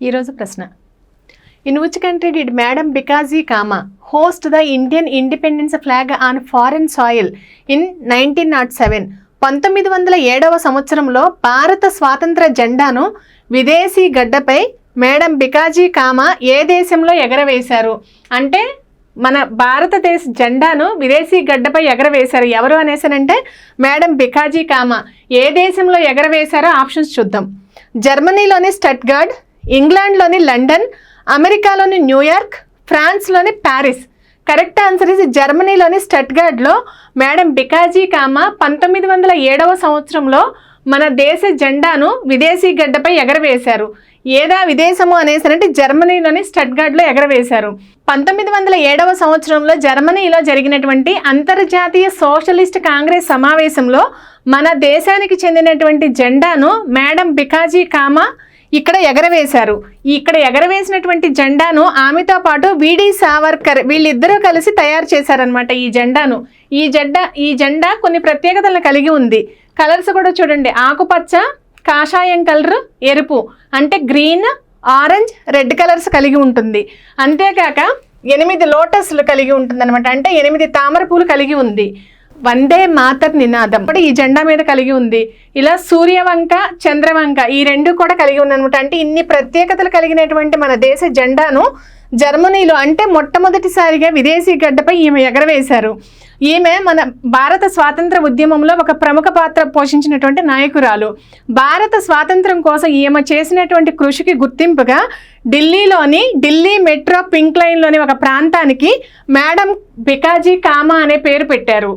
ఈరోజు ప్రశ్న, in which country did madam Bhikaiji comma host the Indian independence flag on foreign soil in 1907? 1907వ సంవత్సరంలో భారత స్వాతంత్ర జెండాను విదేశీ గడ్డపై మేడం బికాజీ కామా ఏ దేశంలో ఎగరవేశారు? అంటే మన భారతదేశ జెండాను విదేశీ గడ్డపై ఎగరవేశారు ఎవరు అనేసానంటే మేడం బికాజీ కామా. ఏ దేశంలో ఎగరవేశారో ఆప్షన్స్ చూద్దాం. జర్మనీలోని స్టట్గార్డ్, ఇంగ్లాండ్లోని లండన్, అమెరికాలోని న్యూయార్క్, ఫ్రాన్స్లోని ప్యారిస్. కరెక్ట్ ఆన్సర్ ఇస్ జర్మనీలోని స్టట్గార్డ్లో మేడం బికాజీ కామా 1907వ సంవత్సరంలో మన దేశ జెండాను విదేశీ గడ్డపై ఎగరవేశారు. ఏదా విదేశము అనేసరంటే జర్మనీలోని స్టట్గార్డ్లో ఎగరవేశారు. 1907వ సంవత్సరంలో జర్మనీలో జరిగినటువంటి అంతర్జాతీయ సోషలిస్ట్ కాంగ్రెస్ సమావేశంలో మన దేశానికి చెందినటువంటి జెండాను మేడం బికాజీ కామా ఇక్కడ ఎగరవేశారు. ఇక్కడ ఎగరవేసినటువంటి జెండాను ఆమెతో పాటు విడి సావర్కర్ వీళ్ళిద్దరూ కలిసి తయారు చేశారనమాట ఈ జెండాను. ఈ జెండా కొన్ని ప్రత్యేకతలను కలిగి ఉంది. కలర్స్ కూడా చూడండి, ఆకుపచ్చ, కాషాయం కలరు, ఎరుపు అంటే గ్రీన్, ఆరెంజ్, రెడ్ కలర్స్ కలిగి ఉంటుంది. అంతేకాక 8 లోటస్లు కలిగి ఉంటుంది అనమాట. అంటే 8 తామర పూలు కలిగి ఉంది. వందే మాతర్ నినాదం కూడా ఈ జెండా మీద కలిగి ఉంది. ఇలా సూర్యవంక, చంద్రవంక ఈ రెండు కూడా కలిగి ఉందనమాట. అంటే ఇన్ని ప్రత్యేకతలు కలిగినటువంటి మన దేశ జెండాను జర్మనీలో అంటే మొట్టమొదటిసారిగా విదేశీ గడ్డపై ఈమె ఎగరవేశారు. ఈమె మన భారత స్వాతంత్ర ఉద్యమంలో ఒక ప్రముఖ పాత్ర పోషించినటువంటి నాయకురాలు. భారత స్వాతంత్రం కోసం ఈమె చేసినటువంటి కృషికి గుర్తింపుగా ఢిల్లీలోని ఢిల్లీ మెట్రో పింక్ లైన్లోని ఒక ప్రాంతానికి మేడం బికాజీ కామా అనే పేరు పెట్టారు.